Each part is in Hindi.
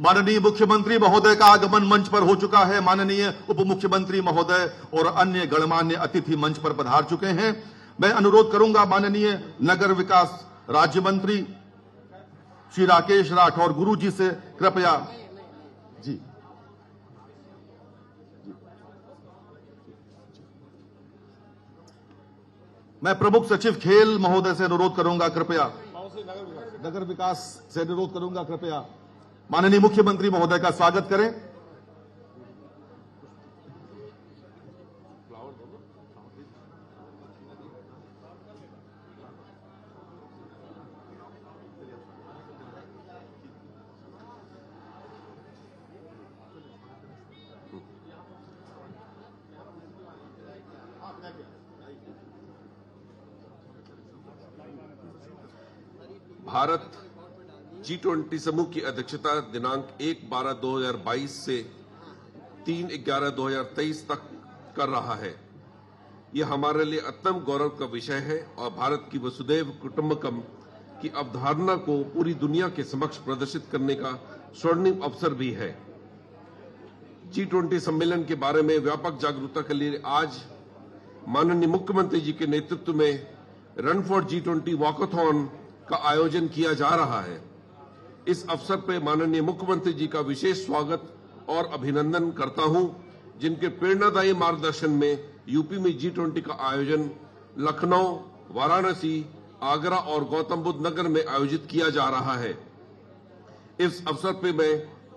माननीय मुख्यमंत्री महोदय का आगमन मंच पर हो चुका है। माननीय उप मुख्यमंत्री महोदय और अन्य गणमान्य अतिथि मंच पर पधार चुके हैं। मैं अनुरोध करूंगा माननीय नगर विकास राज्य मंत्री श्री राकेश राठौर गुरु जी से कृपया जी मैं प्रमुख सचिव खेल महोदय से अनुरोध करूंगा कृपया नगर विकास से अनुरोध करूंगा कृपया माननीय मुख्यमंत्री महोदय का स्वागत करें। भारत G20 समूह की अध्यक्षता दिनांक 1/12/2022 से 3/11/2023 तक कर रहा है। यह हमारे लिए अत्यंत गौरव का विषय है और भारत की वसुधैव कुटुंबकम की अवधारणा को पूरी दुनिया के समक्ष प्रदर्शित करने का स्वर्णिम अवसर भी है। G20 सम्मेलन के बारे में व्यापक जागरूकता के लिए आज माननीय मुख्यमंत्री जी के नेतृत्व में रन फॉर G20 वॉकथॉन का आयोजन किया जा रहा है। इस अवसर पर माननीय मुख्यमंत्री जी का विशेष स्वागत और अभिनंदन करता हूं, जिनके प्रेरणादायी मार्गदर्शन में यूपी में G20 का आयोजन लखनऊ, वाराणसी, आगरा और गौतम बुद्ध नगर में आयोजित किया जा रहा है। इस अवसर पर मैं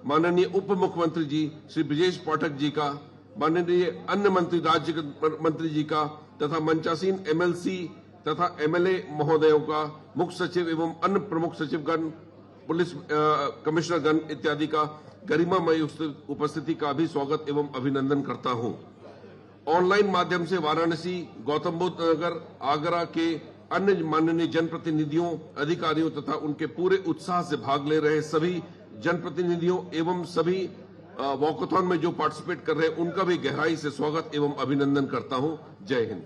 माननीय उप मुख्यमंत्री जी श्री ब्रजेश पाठक जी का, माननीय अन्य मंत्री राज्य मंत्री जी का तथा मंचासीन MLC तथा MLA महोदयों का, मुख्य सचिव एवं अन्य प्रमुख सचिवगण, पुलिस कमिश्नरगण इत्यादि का गरिमामय उपस्थिति का भी स्वागत एवं अभिनंदन करता हूं। ऑनलाइन माध्यम से वाराणसी, गौतम बुद्ध नगर, आगरा के अन्य माननीय जनप्रतिनिधियों, अधिकारियों तथा उनके पूरे उत्साह से भाग ले रहे सभी जनप्रतिनिधियों एवं सभी वॉकथॉन में जो पार्टिसिपेट कर रहे हैं उनका भी गहराई से स्वागत एवं अभिनंदन करता हूं। जय हिंद।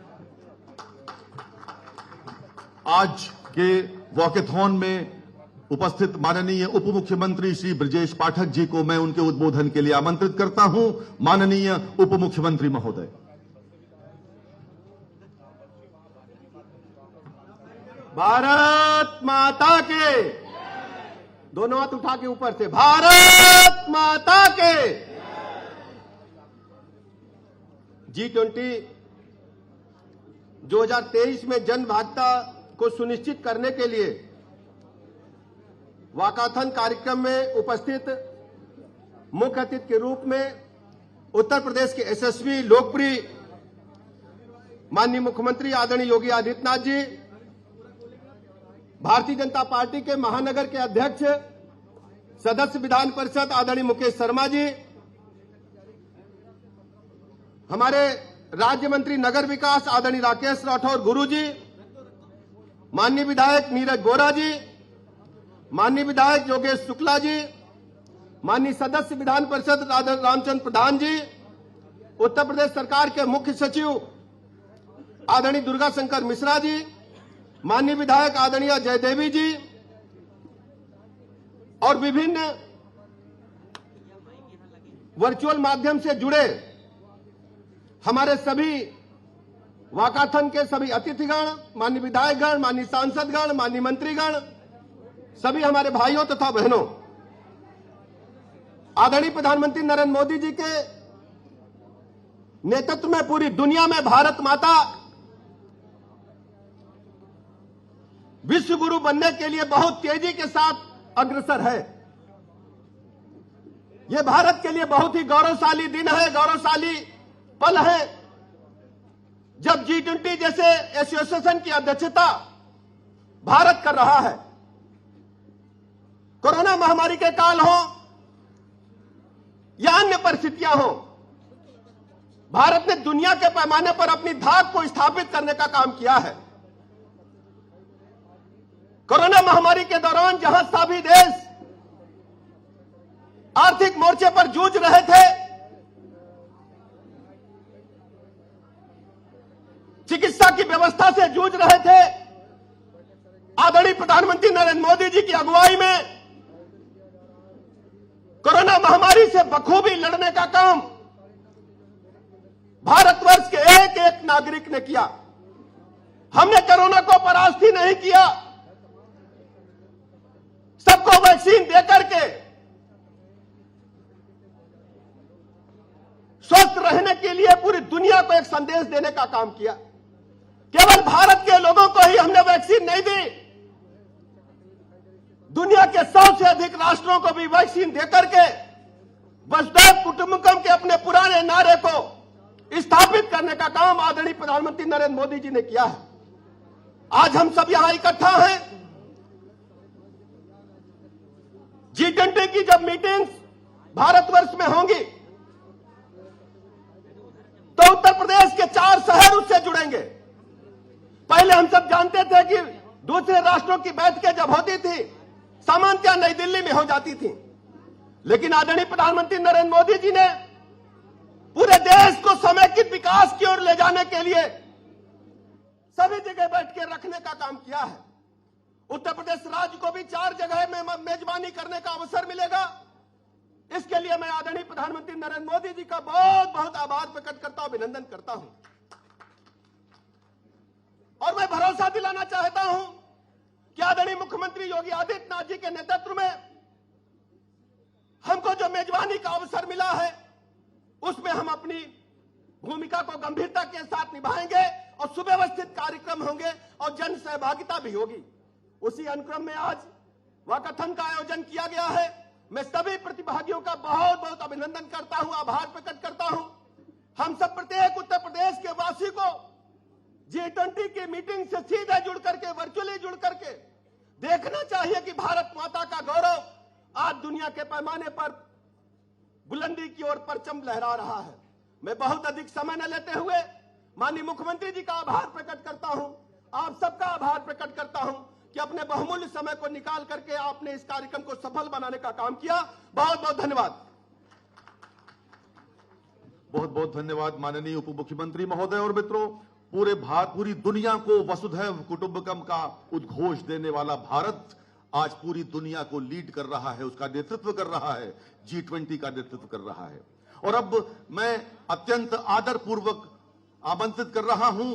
आज के वॉकेथॉन में उपस्थित माननीय उप मुख्यमंत्री श्री ब्रजेश पाठक जी को मैं उनके उद्बोधन के लिए आमंत्रित करता हूं। माननीय उप मुख्यमंत्री महोदय। भारत माता के, दोनों हाथ उठा के ऊपर से, भारत माता के। G20 2023 में जन भागीदारिता को सुनिश्चित करने के लिए वाकाथन कार्यक्रम में उपस्थित मुख्य अतिथि के रूप में उत्तर प्रदेश के यशस्वी लोकप्रिय माननीय मुख्यमंत्री आदरणीय योगी आदित्यनाथ जी, भारतीय जनता पार्टी के महानगर के अध्यक्ष सदस्य विधान परिषद आदरणीय मुकेश शर्मा जी, हमारे राज्य मंत्री नगर विकास आदरणीय राकेश राठौर गुरु जी, माननीय विधायक नीरज बोरा जी, माननीय विधायक योगेश शुक्ला जी, माननीय सदस्य विधान परिषद रामचंद्र प्रधान जी, उत्तर प्रदेश सरकार के मुख्य सचिव आदरणीय दुर्गा शंकर मिश्रा जी, माननीय विधायक आदरणीय जयदेवी जी और विभिन्न वर्चुअल माध्यम से जुड़े हमारे सभी वाकाथन के सभी अतिथिगण, माननीय विधायकगण, माननीय सांसदगण, माननीय मंत्रीगण, सभी हमारे भाइयों तथा बहनों, आदरणीय प्रधानमंत्री नरेंद्र मोदी जी के नेतृत्व में पूरी दुनिया में भारत माता विश्व गुरु बनने के लिए बहुत तेजी के साथ अग्रसर है। यह भारत के लिए बहुत ही गौरवशाली दिन है, गौरवशाली पल है, जब G20 जैसे एसोसिएशन की अध्यक्षता भारत कर रहा है। कोरोना महामारी के काल हो या अन्य परिस्थितियां हो, भारत ने दुनिया के पैमाने पर अपनी धाक को स्थापित करने का काम किया है। कोरोना महामारी के दौरान जहां सभी देश आर्थिक मोर्चे पर जूझ रहे थे, चिकित्सा की व्यवस्था से जूझ रहे थे, आदरणीय प्रधानमंत्री नरेंद्र मोदी जी की अगुवाई में कोरोना महामारी से बखूबी लड़ने का काम भारतवर्ष के एक एक नागरिक ने किया। हमने कोरोना को परास्त ही नहीं किया, सबको वैक्सीन देकर के स्वस्थ रहने के लिए पूरी दुनिया को एक संदेश देने का काम किया। केवल भारत के लोगों को ही हमने वैक्सीन नहीं दी, दुनिया के 100 से अधिक राष्ट्रों को भी वैक्सीन देकर के वसुधैव कुटुंबकम के अपने पुराने नारे को स्थापित करने का काम आदरणीय प्रधानमंत्री नरेंद्र मोदी जी ने किया है। आज हम सब यहां इकट्ठा हैं। G20 की जब मीटिंग्स भारतवर्ष में होंगी तो उत्तर प्रदेश के 4 शहर उससे जुड़ेंगे। पहले हम सब जानते थे कि दूसरे राष्ट्रों की बैठकें जब होती थी सामान्यतः नई दिल्ली में हो जाती थी, लेकिन आदरणीय प्रधानमंत्री नरेंद्र मोदी जी ने पूरे देश को समेकित विकास की ओर ले जाने के लिए सभी जगह बैठ के रखने का काम किया है। उत्तर प्रदेश राज्य को भी 4 जगह में मेजबानी करने का अवसर मिलेगा। इसके लिए मैं आदरणीय प्रधानमंत्री नरेंद्र मोदी जी का बहुत बहुत आभार प्रकट करता हूं, अभिनंदन करता हूं। और मैं भरोसा दिलाना चाहता हूं कि आदरणीय मुख्यमंत्री योगी आदित्यनाथ जी के नेतृत्व में हमको जो मेजबानी का अवसर मिला है उसमें हम अपनी भूमिका को गंभीरता के साथ निभाएंगे और सुव्यवस्थित कार्यक्रम होंगे और जन सहभागिता भी होगी। उसी अनुक्रम में आज वाकाथन का आयोजन किया गया है। मैं सभी प्रतिभागियों का बहुत बहुत अभिनंदन करता हूं, आभार प्रकट करता हूं। हम सब प्रत्येक उत्तर प्रदेश के वासी को G20 की मीटिंग से सीधे जुड़ करके, वर्चुअली जुड़ करके देखना चाहिए कि भारत माता का गौरव आज दुनिया के पैमाने पर बुलंदी की ओर परचम लहरा रहा है। मैं बहुत अधिक समय न लेते हुए माननीय मुख्यमंत्री जी का आभार प्रकट करता हूं, आप सबका आभार प्रकट करता हूं कि अपने बहुमूल्य समय को निकाल करके आपने इस कार्यक्रम को सफल बनाने का काम किया। बहुत बहुत धन्यवाद। बहुत बहुत धन्यवाद माननीय उप मुख्यमंत्री महोदय। और मित्रों, पूरी दुनिया को वसुधैव कुटुंबकम का उद्घोष देने वाला भारत आज पूरी दुनिया को लीड कर रहा है, उसका नेतृत्व कर रहा है, G20 का नेतृत्व कर रहा है। और अब मैं अत्यंत आदरपूर्वक आमंत्रित कर रहा हूं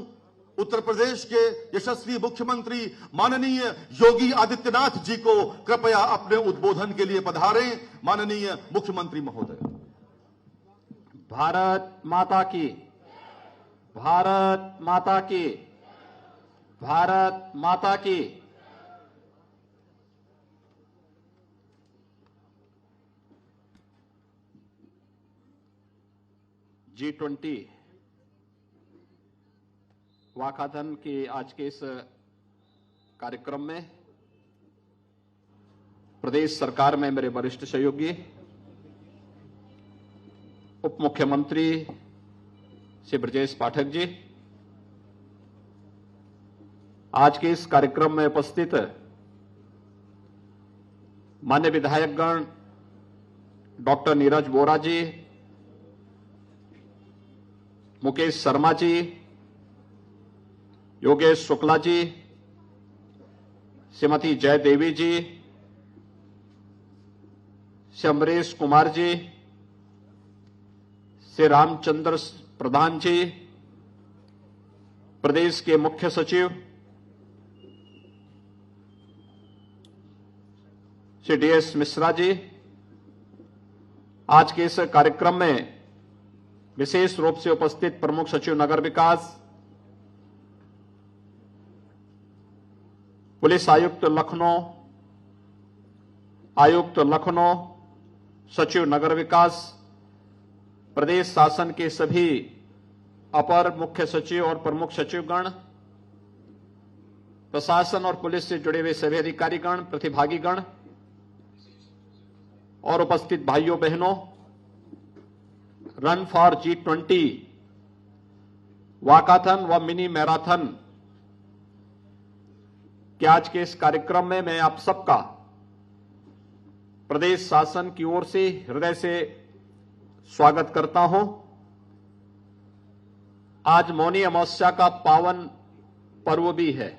उत्तर प्रदेश के यशस्वी मुख्यमंत्री माननीय योगी आदित्यनाथ जी को, कृपया अपने उद्बोधन के लिए पधारें। माननीय मुख्यमंत्री महोदय। भारत माता की, भारत माता की, भारत माता की। G20 वाकाथन के आज के इस कार्यक्रम में प्रदेश सरकार में मेरे वरिष्ठ सहयोगी उप मुख्यमंत्री श्री ब्रजेश पाठक जी, आज के इस कार्यक्रम में उपस्थित मान्य विधायकगण डॉक्टर नीरज बोरा जी, मुकेश शर्मा जी, योगेश शुक्ला जी, श्रीमती जय देवी जी, श्री अमरीश कुमार जी, श्री रामचंद्र प्रधान जी, प्रदेश के मुख्य सचिव श्री DS मिश्रा जी, आज के इस कार्यक्रम में विशेष रूप से उपस्थित प्रमुख सचिव नगर विकास, पुलिस आयुक्त लखनऊ, सचिव नगर विकास, प्रदेश शासन के सभी अपर मुख्य सचिव और प्रमुख सचिवगण, प्रशासन और पुलिस से जुड़े हुए सभी अधिकारीगण, प्रतिभागीगण और उपस्थित भाइयों बहनों, रन फॉर G20 वाकाथन व मिनी मैराथन कि आज के इस कार्यक्रम में मैं आप सबका प्रदेश शासन की ओर से हृदय से स्वागत करता हूं। आज मौनी अमावस्या का पावन पर्व भी है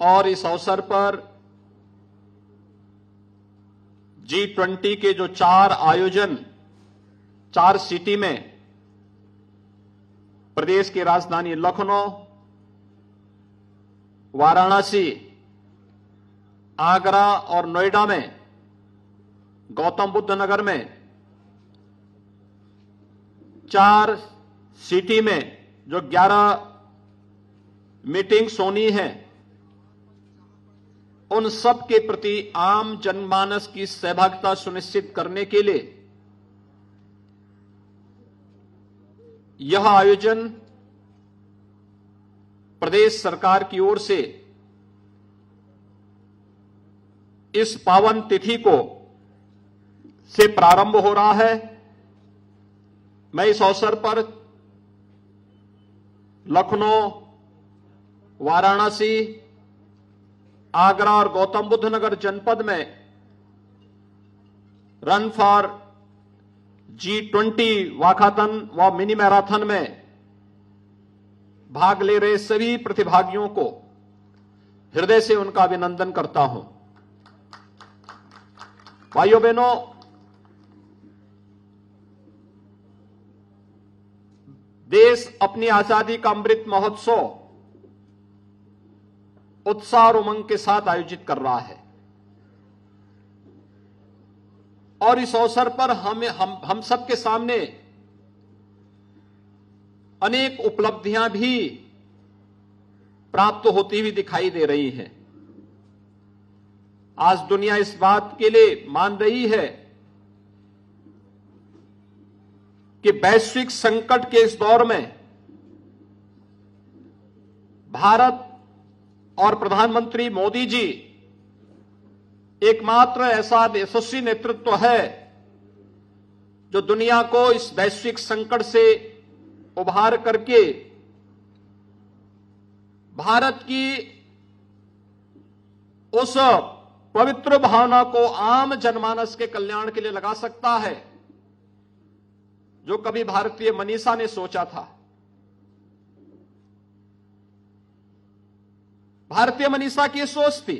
और इस अवसर पर G20 के जो 4 आयोजन 4 सिटी में, प्रदेश की राजधानी लखनऊ, वाराणसी, आगरा और नोएडा में, गौतम बुद्ध नगर में, 4 सिटी में जो 11 मीटिंग्स होनी है, उन सब के प्रति आम जनमानस की सहभागिता सुनिश्चित करने के लिए यह आयोजन प्रदेश सरकार की ओर से इस पावन तिथि को से प्रारंभ हो रहा है। मैं इस अवसर पर लखनऊ, वाराणसी, आगरा और गौतम बुद्ध नगर जनपद में रन फॉर G20 वाकाथन व मिनी मैराथन में भाग ले रहे सभी प्रतिभागियों को हृदय से उनका अभिनंदन करता हूं। भाइयों बहनों, देश अपनी आजादी का अमृत महोत्सव उत्साह और उमंग के साथ आयोजित कर रहा है और इस अवसर पर हम सबके सामने अनेक उपलब्धियां भी प्राप्त होती हुई दिखाई दे रही हैं। आज दुनिया इस बात के लिए मान रही है कि वैश्विक संकट के इस दौर में भारत और प्रधानमंत्री मोदी जी एकमात्र ऐसा यशस्वी नेतृत्व है जो दुनिया को इस वैश्विक संकट से उभार करके भारत की उस पवित्र भावना को आम जनमानस के कल्याण के लिए लगा सकता है जो कभी भारतीय मनीषा ने सोचा था। भारतीय मनीषा की सोच थी,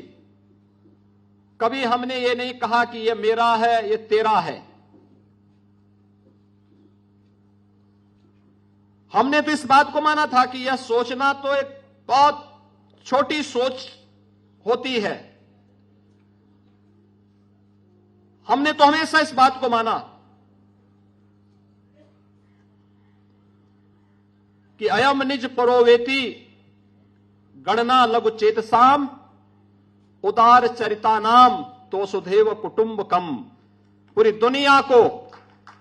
कभी हमने ये नहीं कहा कि ये मेरा है, ये तेरा है। हमने तो इस बात को माना था कि यह सोचना तो एक बहुत छोटी सोच होती है। हमने तो हमेशा इस बात को माना कि अयम निज परोवेति गणना लघु चेतसाम उदार चरिता नाम तो सुधेव कुटुंबकम। पूरी दुनिया को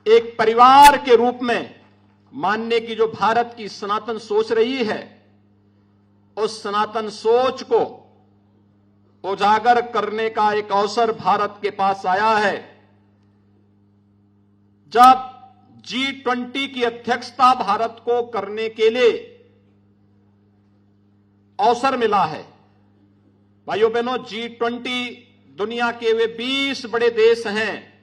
एक परिवार के रूप में मानने की जो भारत की सनातन सोच रही है, उस सनातन सोच को उजागर करने का एक अवसर भारत के पास आया है। जब G20 की अध्यक्षता भारत को करने के लिए अवसर मिला है। भाइयों बहनों, G20 दुनिया के वे 20 बड़े देश हैं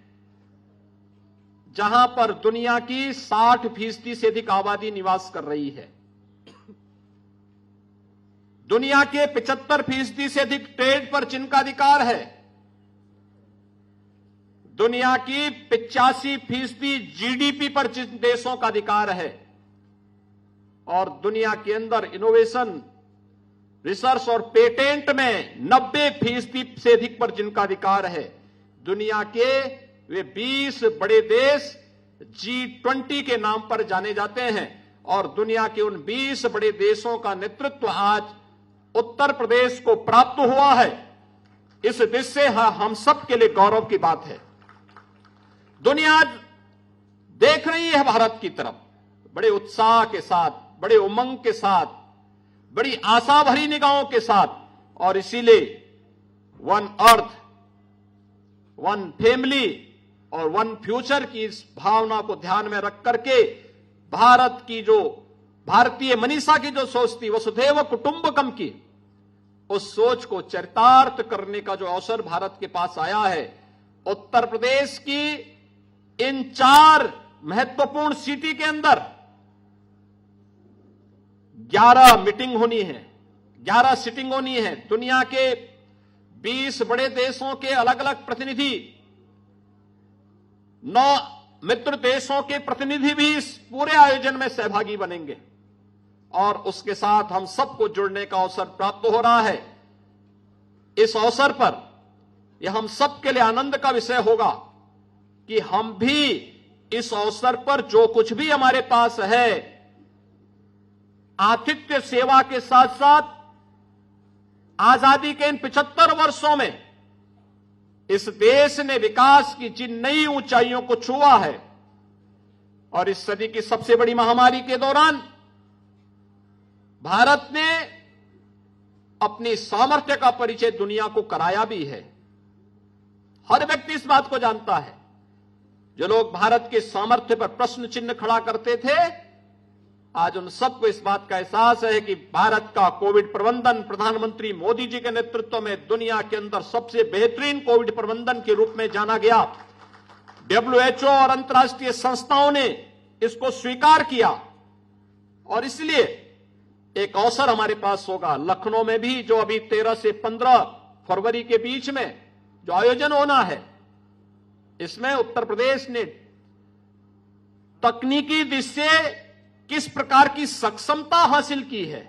जहां पर दुनिया की 60% से अधिक आबादी निवास कर रही है। दुनिया के 75% से अधिक ट्रेड पर जिनका अधिकार है। दुनिया की 85% जीडीपी पर जिन देशों का अधिकार है और दुनिया के अंदर इनोवेशन, रिसर्च और पेटेंट में 90% से अधिक पर जिनका अधिकार है। दुनिया के वे 20 बड़े देश G20 के नाम पर जाने जाते हैं और दुनिया के उन 20 बड़े देशों का नेतृत्व आज उत्तर प्रदेश को प्राप्त हुआ है। इस दृश्य से हम सब के लिए गौरव की बात है। दुनिया आज देख रही है भारत की तरफ बड़े उत्साह के साथ, बड़े उमंग के साथ, बड़ी आशा भरी निगाहों के साथ, और इसीलिए वन अर्थ, वन फैमिली और वन फ्यूचर की इस भावना को ध्यान में रख करके भारत की जो भारतीय मनीषा की जो सोच थी, वसुधैव कुटुंबकम की, उस सोच को चरितार्थ करने का जो अवसर भारत के पास आया है। उत्तर प्रदेश की इन 4 महत्वपूर्ण सिटी के अंदर 11 मीटिंग होनी है, 11 सिटिंग होनी है। दुनिया के 20 बड़े देशों के अलग अलग प्रतिनिधि 9 मित्र देशों के प्रतिनिधि भी इस पूरे आयोजन में सहभागी बनेंगे और उसके साथ हम सबको जुड़ने का अवसर प्राप्त हो रहा है। इस अवसर पर यह हम सबके लिए आनंद का विषय होगा कि हम भी इस अवसर पर जो कुछ भी हमारे पास है, आतिथ्य सेवा के साथ साथ आजादी के इन 75 वर्षों में इस देश ने विकास की जिन नई ऊंचाइयों को छुआ है और इस सदी की सबसे बड़ी महामारी के दौरान भारत ने अपनी सामर्थ्य का परिचय दुनिया को कराया भी है। हर व्यक्ति इस बात को जानता है। जो लोग भारत के सामर्थ्य पर प्रश्न चिन्ह खड़ा करते थे, आज उन सबको इस बात का एहसास है कि भारत का कोविड प्रबंधन प्रधानमंत्री मोदी जी के नेतृत्व में दुनिया के अंदर सबसे बेहतरीन कोविड प्रबंधन के रूप में जाना गया। WHO और अंतर्राष्ट्रीय संस्थाओं ने इसको स्वीकार किया और इसलिए एक अवसर हमारे पास होगा। लखनऊ में भी जो अभी 13 से 15 फरवरी के बीच में जो आयोजन होना है, इसमें उत्तर प्रदेश ने तकनीकी दृष्टि से किस प्रकार की सक्षमता हासिल की है।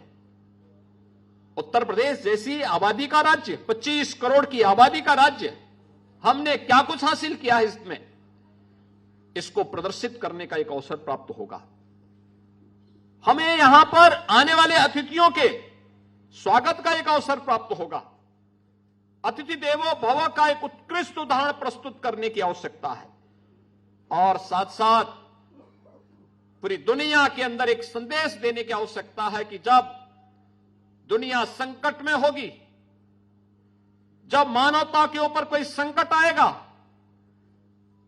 उत्तर प्रदेश जैसी आबादी का राज्य, 25 करोड़ की आबादी का राज्य, हमने क्या कुछ हासिल किया है इसमें, इसको प्रदर्शित करने का एक अवसर प्राप्त होगा। हमें यहां पर आने वाले अतिथियों के स्वागत का एक अवसर प्राप्त होगा। अतिथि देवो भव का एक उत्कृष्ट उदाहरण प्रस्तुत करने की आवश्यकता है और साथ साथ पूरी दुनिया के अंदर एक संदेश देने की आवश्यकता है कि जब दुनिया संकट में होगी, जब मानवता के ऊपर कोई संकट आएगा,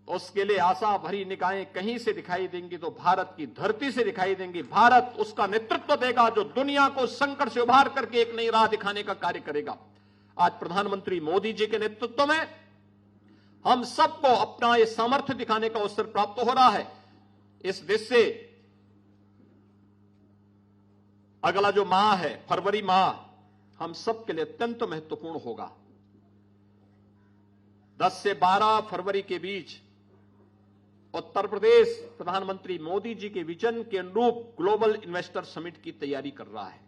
तो उसके लिए आशा भरी निगाहें कहीं से दिखाई देंगी तो भारत की धरती से दिखाई देंगी। भारत उसका नेतृत्व देगा जो दुनिया को संकट से उभार करके एक नई राह दिखाने का कार्य करेगा। आज प्रधानमंत्री मोदी जी के नेतृत्व में हम सबको अपना ये सामर्थ्य दिखाने का अवसर प्राप्त हो रहा है। इस देश से अगला जो माह है, फरवरी माह, हम सबके लिए अत्यंत महत्वपूर्ण होगा। 10 से 12 फरवरी के बीच उत्तर प्रदेश प्रधानमंत्री मोदी जी के विजन के अनुरूप ग्लोबल इन्वेस्टर समिट की तैयारी कर रहा है।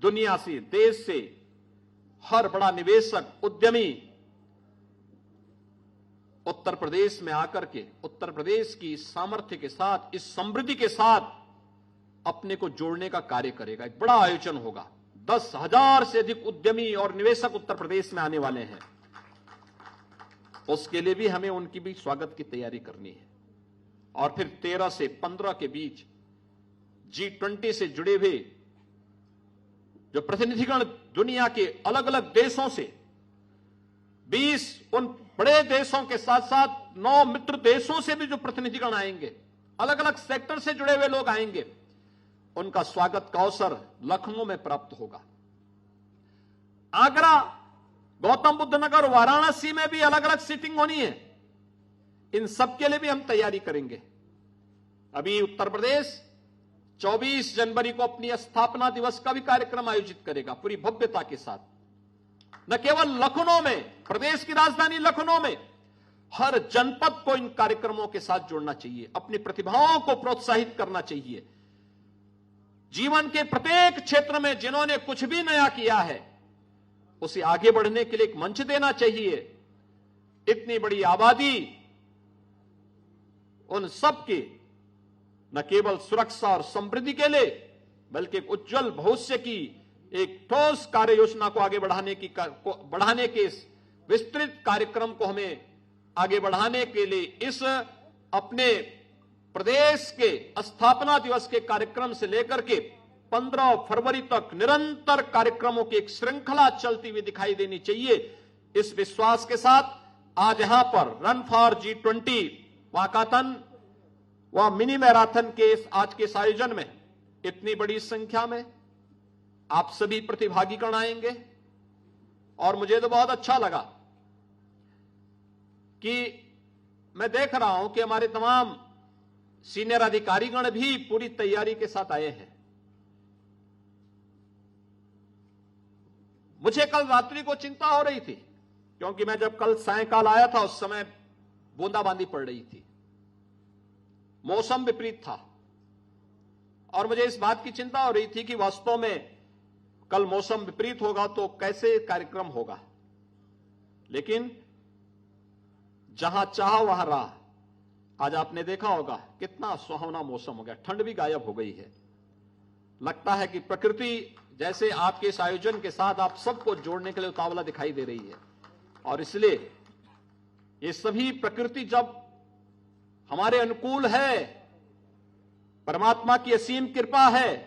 दुनिया से, देश से हर बड़ा निवेशक, उद्यमी उत्तर प्रदेश में आकर के उत्तर प्रदेश की सामर्थ्य के साथ, इस समृद्धि के साथ अपने को जोड़ने का कार्य करेगा। एक बड़ा आयोजन होगा। 10,000 से अधिक उद्यमी और निवेशक उत्तर प्रदेश में आने वाले हैं। उसके लिए भी हमें उनकी भी स्वागत की तैयारी करनी है। और फिर 13 से 15 के बीच G20 से जुड़े हुए जो प्रतिनिधिगण दुनिया के अलग अलग देशों से 20 उन बड़े देशों के साथ साथ 9 मित्र देशों से भी जो प्रतिनिधिगण आएंगे, अलग अलग सेक्टर से जुड़े हुए लोग आएंगे, उनका स्वागत का अवसर लखनऊ में प्राप्त होगा। आगरा, गौतम बुद्ध नगर, वाराणसी में भी अलग अलग सीटिंग होनी है। इन सब के लिए भी हम तैयारी करेंगे। अभी उत्तर प्रदेश 24 जनवरी को अपनी स्थापना दिवस का भी कार्यक्रम आयोजित करेगा पूरी भव्यता के साथ। न केवल लखनऊ में, प्रदेश की राजधानी लखनऊ में हर जनपद को इन कार्यक्रमों के साथ जोड़ना चाहिए, अपनी प्रतिभाओं को प्रोत्साहित करना चाहिए। जीवन के प्रत्येक क्षेत्र में जिन्होंने कुछ भी नया किया है, उसे आगे बढ़ने के लिए एक मंच देना चाहिए। इतनी बड़ी आबादी, उन सब की न केवल सुरक्षा और समृद्धि के लिए, बल्कि एक उज्जवल भविष्य की एक ठोस कार्य योजना को आगे बढ़ाने के इस विस्तृत कार्यक्रम को हमें आगे बढ़ाने के लिए इस अपने प्रदेश के स्थापना दिवस के कार्यक्रम से लेकर के 15 फरवरी तक निरंतर कार्यक्रमों की एक श्रृंखला चलती हुई दिखाई देनी चाहिए। इस विश्वास के साथ आज यहां पर रन फॉर G20 वाकाथन व मिनी मैराथन के आज के इस आयोजन में इतनी बड़ी संख्या में आप सभी प्रतिभागीगण आएंगे और मुझे तो बहुत अच्छा लगा कि मैं देख रहा हूं कि हमारे तमाम सीनियर अधिकारीगण भी पूरी तैयारी के साथ आए हैं। मुझे कल रात्रि को चिंता हो रही थी, क्योंकि मैं जब कल सायंकाल आया था उस समय बूंदाबांदी पड़ रही थी, मौसम विपरीत था और मुझे इस बात की चिंता हो रही थी कि वास्तव में कल मौसम विपरीत होगा तो कैसे कार्यक्रम होगा। लेकिन जहां चाह वहां राह। आज आपने देखा होगा कितना सुहावना मौसम हो गया, ठंड भी गायब हो गई है। लगता है कि प्रकृति जैसे आपके इस आयोजन के साथ आप सबको जोड़ने के लिए उतावला दिखाई दे रही है और इसलिए ये सभी प्रकृति जब हमारे अनुकूल है, परमात्मा की असीम कृपा है,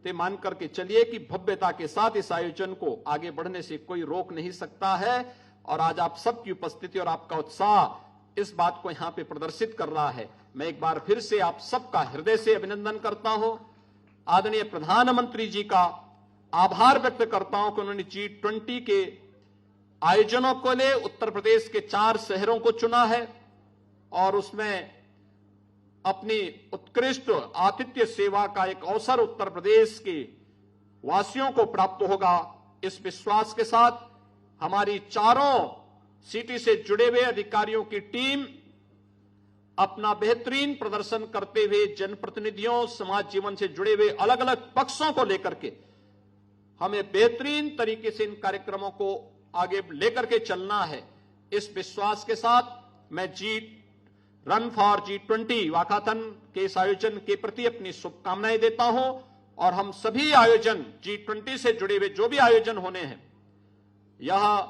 तो मान करके चलिए कि भव्यता के साथ इस आयोजन को आगे बढ़ने से कोई रोक नहीं सकता है। और आज आप सबकी उपस्थिति और आपका उत्साह इस बात को यहां पे प्रदर्शित कर रहा है। मैं एक बार फिर से आप सबका हृदय से अभिनंदन करता हूं, आदरणीय प्रधानमंत्री जी का आभार व्यक्त करता हूं कि उन्होंने G20 के आयोजनों को लिए उत्तर प्रदेश के 4 शहरों को चुना है और उसमें अपनी उत्कृष्ट आतिथ्य सेवा का एक अवसर उत्तर प्रदेश के वासियों को प्राप्त होगा। इस विश्वास के साथ हमारी चारों सिटी से जुड़े हुए अधिकारियों की टीम अपना बेहतरीन प्रदर्शन करते हुए जनप्रतिनिधियों, समाज जीवन से जुड़े हुए अलग अलग पक्षों को लेकर के हमें बेहतरीन तरीके से इन कार्यक्रमों को आगे लेकर के चलना है। इस विश्वास के साथ मैं रन फॉर G20 वाकाथन के इस आयोजन के प्रति अपनी शुभकामनाएं देता हूं और हम सभी आयोजन G20 से जुड़े हुए जो भी आयोजन होने हैं यह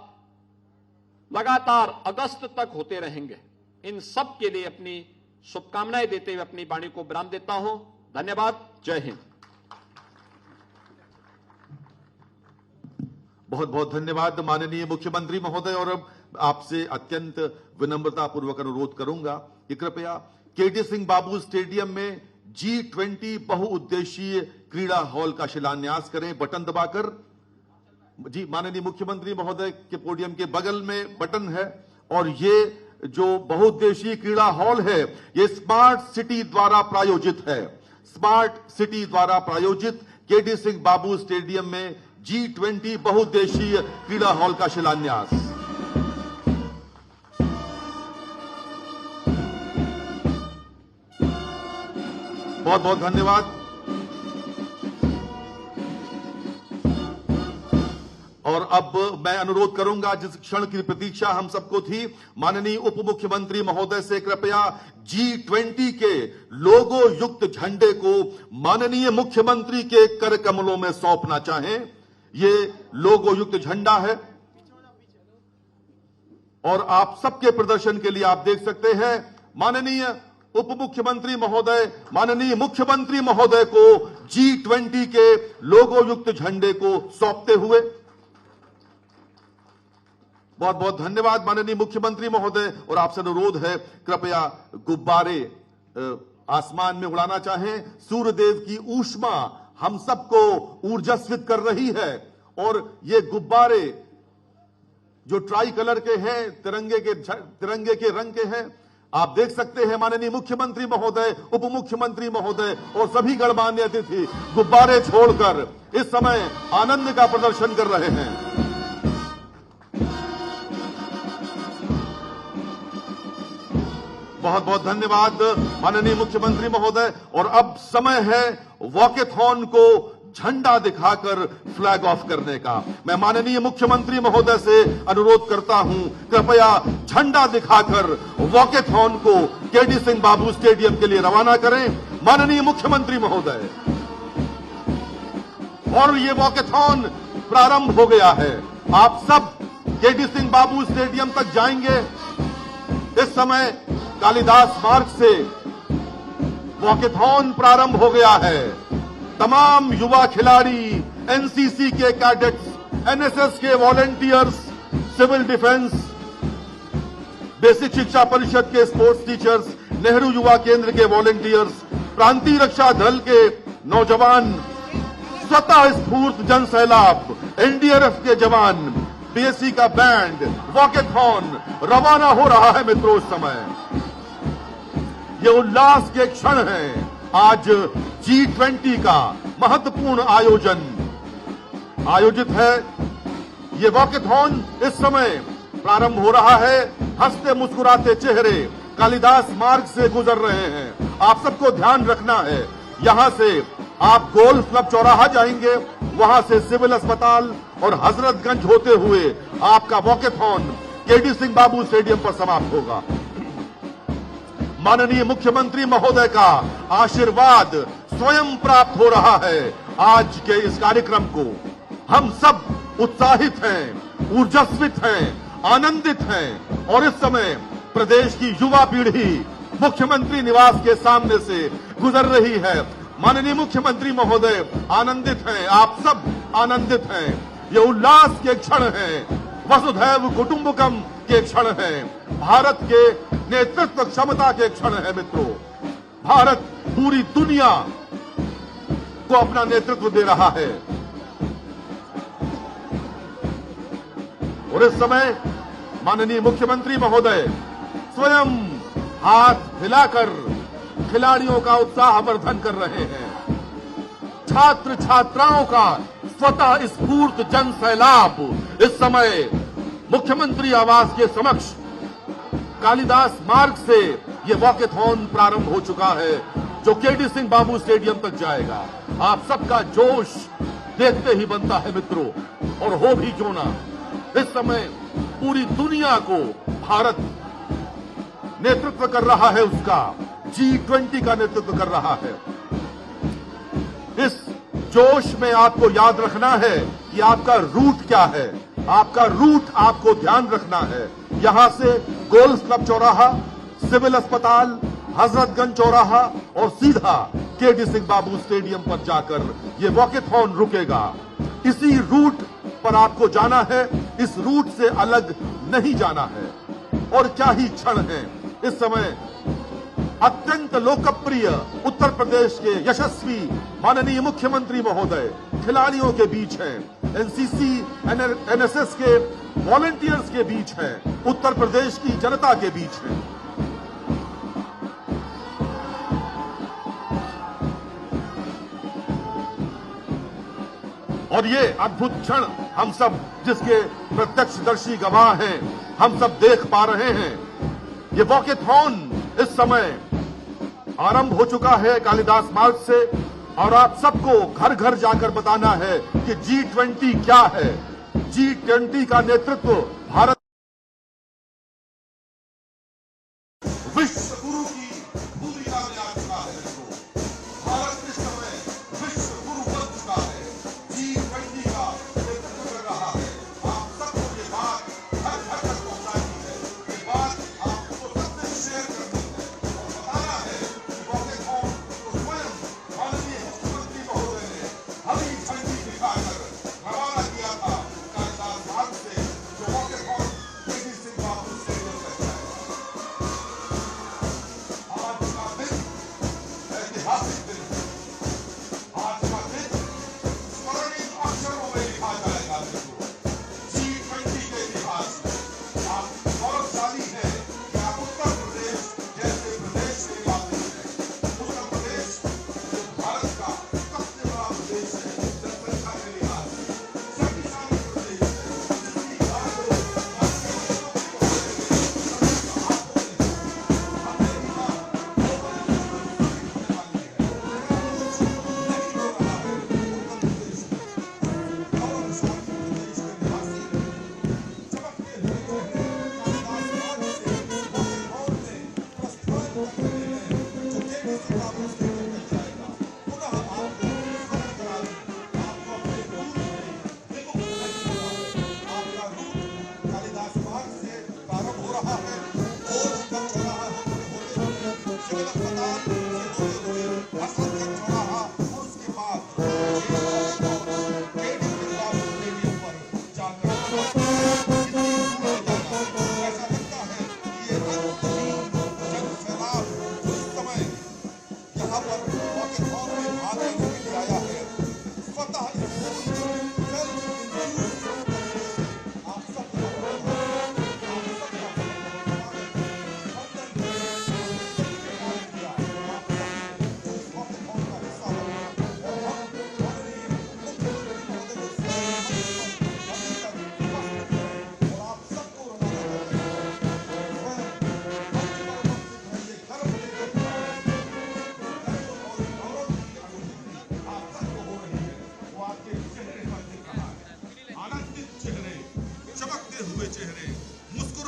लगातार अगस्त तक होते रहेंगे। इन सब के लिए अपनी शुभकामनाएं देते हुए अपनी वाणी को विराम देता हूं। धन्यवाद। जय हिंद। बहुत बहुत धन्यवाद माननीय मुख्यमंत्री महोदय। और अब आपसे अत्यंत विनम्रता पूर्वक अनुरोध करूंगा कि कृपया केडी सिंह बाबू स्टेडियम में G20 बहुउद्देशीय क्रीड़ा हॉल का शिलान्यास करें बटन दबाकर। जी, माननीय मुख्यमंत्री महोदय के पोडियम के बगल में बटन है और ये जो बहुउद्देशीय क्रीड़ा हॉल है ये स्मार्ट सिटी द्वारा प्रायोजित है। स्मार्ट सिटी द्वारा प्रायोजित केडी सिंह बाबू स्टेडियम में G20 बहुउद्देशीय क्रीड़ा हॉल का शिलान्यास। बहुत बहुत धन्यवाद। और अब मैं अनुरोध करूंगा, जिस क्षण की प्रतीक्षा हम सबको थी, माननीय उप मुख्यमंत्री महोदय से कृपया G20 के लोगो युक्त झंडे को माननीय मुख्यमंत्री के कर कमलों में सौंपना चाहें। ये लोगो युक्त झंडा है और आप सबके प्रदर्शन के लिए आप देख सकते हैं माननीय उप मुख्यमंत्री महोदय को G20 के लोगो युक्त झंडे को सौंपते हुए। बहुत बहुत धन्यवाद माननीय मुख्यमंत्री महोदय। और आपसे अनुरोध है कृपया गुब्बारे आसमान में उड़ाना चाहें। सूर्यदेव की ऊष्मा हम सबको ऊर्जास्वित कर रही है और ये गुब्बारे जो ट्राई कलर के हैं, तिरंगे के रंग के हैं, आप देख सकते हैं माननीय मुख्यमंत्री महोदय, उप मुख्यमंत्री महोदय और सभी गणमान्य अतिथि गुब्बारे छोड़कर इस समय आनंद का प्रदर्शन कर रहे हैं। बहुत बहुत धन्यवाद माननीय मुख्यमंत्री महोदय। और अब समय है वॉकेथॉन को झंडा दिखाकर फ्लैग ऑफ करने का। मैं माननीय मुख्यमंत्री महोदय से अनुरोध करता हूं, कृपया झंडा दिखाकर वॉकेथॉन को केडी सिंह बाबू स्टेडियम के लिए रवाना करें। माननीय मुख्यमंत्री महोदय, और ये वॉकेथॉन प्रारंभ हो गया है। आप सब केडी सिंह बाबू स्टेडियम तक जाएंगे। इस समय कालिदास मार्ग से वॉकेथॉन प्रारंभ हो गया है। तमाम युवा खिलाड़ी, एनसीसी के कैडेट्स, एनएसएस के वॉलंटियर्स, सिविल डिफेंस, बेसिक शिक्षा परिषद के स्पोर्ट्स टीचर्स, नेहरू युवा केंद्र के वॉलंटियर्स, प्रांतीय रक्षा दल के नौजवान, स्वतः स्फूर्त जन सैलाब, एनडीआरएफ के जवान, बीएससी का बैंड, वॉकेथॉन रवाना हो रहा है। मित्रों, इस समय ये उल्लास के क्षण हैं। आज G20 का महत्वपूर्ण आयोजन आयोजित है। ये वॉकेथॉन इस समय प्रारंभ हो रहा है। हंसते मुस्कुराते चेहरे, कालिदास मार्ग से गुजर रहे हैं। आप सबको ध्यान रखना है, यहां से आप गोल्फ क्लब चौराहा जाएंगे, वहां से सिविल अस्पताल और हजरतगंज होते हुए आपका वॉकेथॉन केडी सिंह बाबू स्टेडियम पर समाप्त होगा। माननीय मुख्यमंत्री महोदय का आशीर्वाद स्वयं प्राप्त हो रहा है। आज के इस कार्यक्रम को हम सब उत्साहित हैं, ऊर्जास्वित हैं, आनंदित हैं और इस समय प्रदेश की युवा पीढ़ी मुख्यमंत्री निवास के सामने से गुजर रही है। माननीय मुख्यमंत्री महोदय आनंदित हैं, आप सब आनंदित हैं। ये उल्लास के क्षण हैं, वसुधैव कुटुंबकम के क्षण हैं, भारत के नेतृत्व क्षमता के क्षण है। मित्रों, भारत पूरी दुनिया को अपना नेतृत्व दे रहा है और इस समय माननीय मुख्यमंत्री महोदय स्वयं हाथ हिलाकर खिलाड़ियों का उत्साहवर्धन कर रहे हैं। छात्र छात्राओं का स्वतः स्फूर्त जन सैलाब इस समय मुख्यमंत्री आवास के समक्ष कालिदास मार्ग से ये वॉकेथॉन प्रारंभ हो चुका है, जो केडी सिंह बाबू स्टेडियम तक जाएगा। आप सबका जोश देखते ही बनता है मित्रों, और हो भी क्यों ना, इस समय पूरी दुनिया को भारत नेतृत्व कर रहा है, उसका G20 का नेतृत्व कर रहा है। इस जोश में आपको याद रखना है कि आपका रूट क्या है। आपका रूट आपको ध्यान रखना है। यहां से गोल्फ क्लब चौराहा, सिविल अस्पताल, हजरतगंज चौराहा और सीधा केडी सिंह बाबू स्टेडियम पर जाकर ये वॉकेथॉन रुकेगा। इसी रूट पर आपको जाना है, इस रूट से अलग नहीं जाना है। और क्या ही क्षण है इस समय अत्यंत लोकप्रिय उत्तर प्रदेश के यशस्वी माननीय मुख्यमंत्री महोदय खिलाड़ियों के बीच हैं, एनसीसी एनएसएस के वॉलंटियर्स के बीच हैं, उत्तर प्रदेश की जनता के बीच हैं। और ये अद्भुत क्षण हम सब जिसके प्रत्यक्षदर्शी गवाह हैं, हम सब देख पा रहे हैं। ये वॉकेथॉन इस समय आरंभ हो चुका है कालिदास मार्ग से, और आप सबको घर घर जाकर बताना है कि G20 क्या है। G20 का नेतृत्व भारत विश्व गुरु की भूमिका में आ चुका है। भारत इस समय विश्व गुरु बन चुका है, G20 का नेतृत्व कर रहा है। आप सबको ये बात घर घर तक पहुंचानी है, ये बात आपको सबसे शेयर करनी है और बताना है कि वॉकेथॉन को स्वयं माननीय मुख्यमंत्री महोदय ने हरी झंडी दिखाकर रवाना किया था कालिदास मार्ग से, जो वॉकेथॉन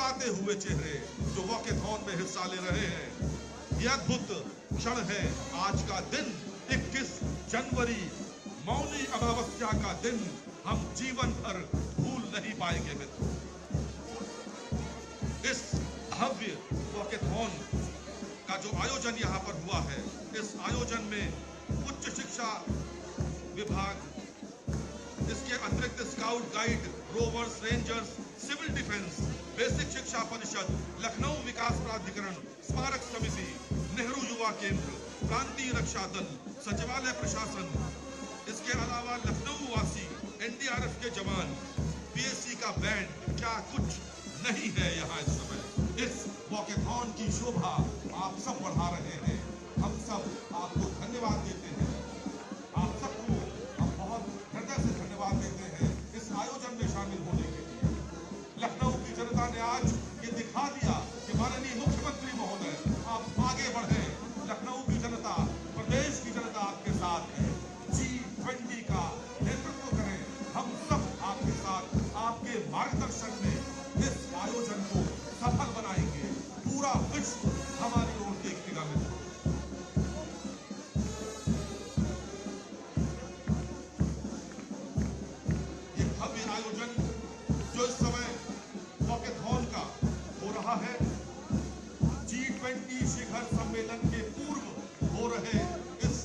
मुस्कुराते हुए चेहरे जो वॉकेथॉन में हिस्सा ले रहे हैं। ये अद्भुत क्षण है आज का दिन, 21 जनवरी, मौनी अमावस्या का दिन हम जीवन भर भूल नहीं पाएंगे मित्रों। इस भव्य वॉकेथॉन का जो आयोजन यहाँ पर हुआ है, इस आयोजन में उच्च शिक्षा विभाग, इसके अतिरिक्त scout guide, rovers, rangers, civil defence, basic शिक्षा परिषद, लखनऊ विकास प्राधिकरण, स्मारक समिति, नेहरू युवा केंद्र, प्रांतीय रक्षा दल, सचिवालय प्रशासन, इसके अलावा लखनऊ वासी, एनडीआरएफ के जवान, पीएससी का बैंड, क्या कुछ नहीं है यहाँ इस समय। इस वॉकेथॉन की शोभा आप सब बढ़ा रहे हैं। हम सब आपको धन्यवाद देते हैं। आप सबको हम बहुत हृदय से धन्यवाद देते हैं इस आयोजन में शामिल होने के लिए। लखनऊ की जनता ने आज ये दिखा दिया कि माननीय मुख्यमंत्री महोदय आप आगे बढ़े। लखनऊ की जनता, प्रदेश की जनता आपके साथ है। G20 का नेतृत्व करें, हम सब आपके साथ, आपके मार्गदर्शन में इस आयोजन को सफल बनाएंगे। पूरा विश्व हमारी ओर देखेगा मित्रों। ये भव्य आयोजन जो इस समय वॉकेथॉन का हो रहा है, G20 शिखर सम्मेलन के पूर्व हो रहे इस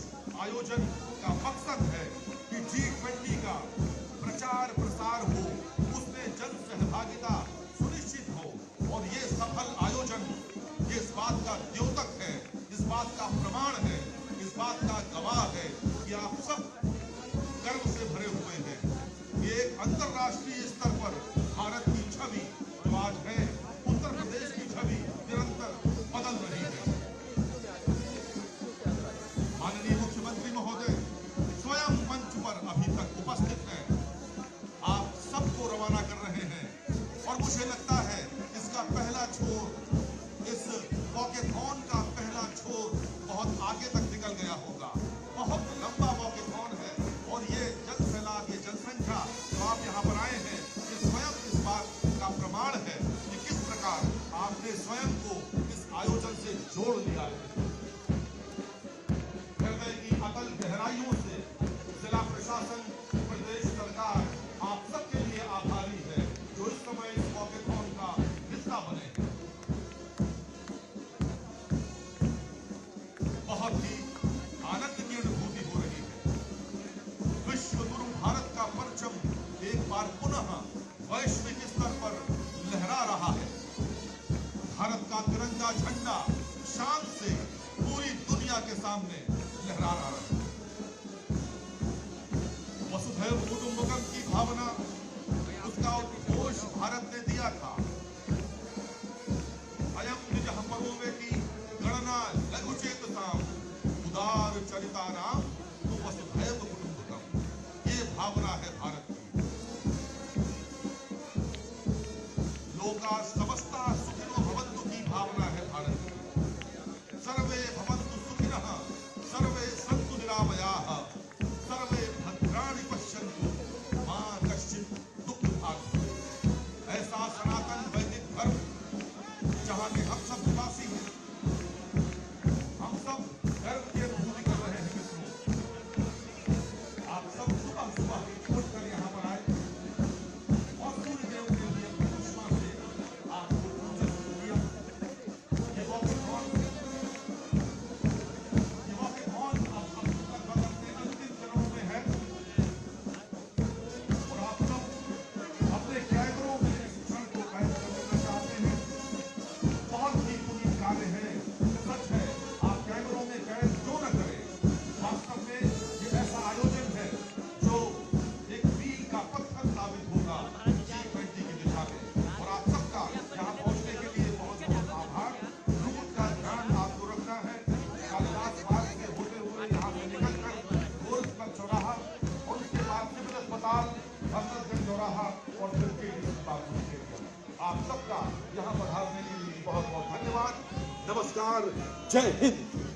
आयोजन का मकसद है कि G20 का प्रचार प्रसार हो, उसमें जन सहभागिता सुनिश्चित हो, और ये सफल आयोजन ये इस बात का द्योतक है, इस बात का प्रमाण है, इस बात का गवाह है कि आप सब गर्व से भरे हुए हैं। ये एक अंतर्राष्ट्रीय स्तर पर भारत की छवि जो आज है, उत्तर प्रदेश की छवि निरंतर बदल रही है। माननीय मुख्यमंत्री महोदय स्वयं मंच पर अभी तक उपस्थित हैं, आप सबको रवाना कर रहे हैं, और मुझे लगता है इसका पहला छोर, इस वॉकेथॉन का पहला छोर बहुत आगे तक निकल गया होगा। बहुत लंबा वॉकेथॉन है, और ये जन सैलाब, ये जनसंख्या जो आप यहाँ पर आए हैं, ये स्वयं इस बात का प्रमाण है कि किस प्रकार आपने स्वयं को इस आयोजन से जोड़ लिया है। हृदय की अतल गहराइयों से जिला प्रशासन, प्रदेश सरकार आप सबके लिए आभारी है जो इस समय इस वॉकेथॉन का हिस्सा बने हैं। बहुत ही आनंद की अनुभूति हो रही है। विश्व गुरु भारत का परचम एक बार पुनः वैश्विक स्तर पर लहरा रहा है। भारत का तिरंगा झंडा शान से पूरी दुनिया के सामने लहरा रहा है। वसुधैव कुटुंबकम की भावना, उसका उद्घोष भारत ने दिया था। अयम निजः परो वेति गणना लघु चेतसाम उदार चरितानाम तो वसुधैव कुटुंबकम। ये भावना है भारत की। लोका समस्ता सुखिनो भवन्तु की भावना है भारत की। सर्वे भवन्तु सुखिनः, सर्वे सन्तु निरामयाः, सर्वे भद्राणि पश्यन्तु मा कश्चित् दुःखभाग्। ऐसा सनातन वैदिक धर्म जहाँ के हम सब निवासी हैं, हम सब गर्व की अनुभूति कर रहे हैं मित्रों। आप सब सुबह सुबह उठकर यहाँ पर आए और सूर्य देव के लिए उष्मा से आपको पूजन किया। ये वॉकेथॉन अब लगभग अपने अंतिम चरणों में है, और आप सब अपने कैमरों में इस क्षण को कैद कर लेना चाहते हैं। बहुत ही पुनीत कार्य है, सच है, आप कैमरों में कैद क्यों न करें। वास्तव में ये ऐसा आयोजन है जो एक मील का पत्थर साबित होगा G20 की दिशा में। और आप सबका यहाँ पहुँचने के लिए बहुत बहुत आभार। रूट का ध्यान आपको रखना है। कालिदास मार्ग से होते हुए यहाँ से निकलकर गोरखपुर चौराहा, और उसके बाद सिविल अस्पताल, हजरतगंज चौराहा, और फिर केडी बापू स्टेडियम। आप सबका यहाँ पधारने के लिए बहुत बहुत धन्यवाद। नमस्कार, जय हिंद।